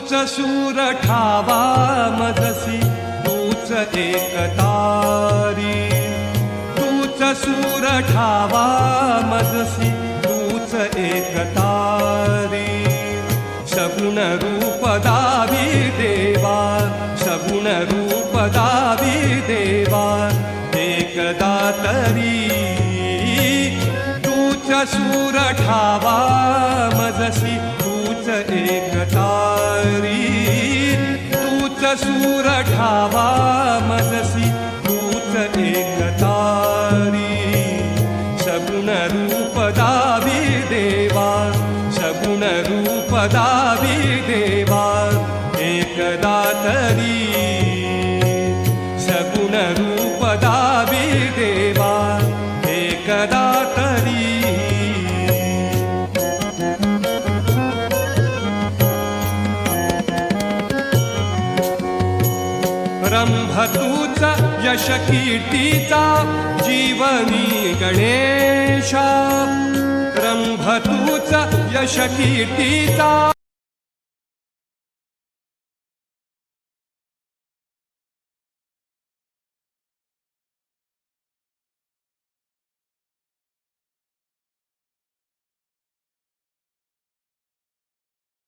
तूच शूर ठावा मजसी तूच एकतारी तूच शूर ठावा मजसी तूच एकतारी सगुण रूप दावी देवा सगुण रूप दावी देवा एकदा तरी तूच शूर ठावा मजसी तूच एकतारी तूच शूर ठावा मजसी तूच एकतारी सगुण रूप दावी देवा सगुण रूप दावी देवा एकदा तरी सगुण रूप दावी देवा एकदा तरी रंभ तूच यश कीर्तीचा जीवनी गणेशा रंभ तूच यश कीर्तीचा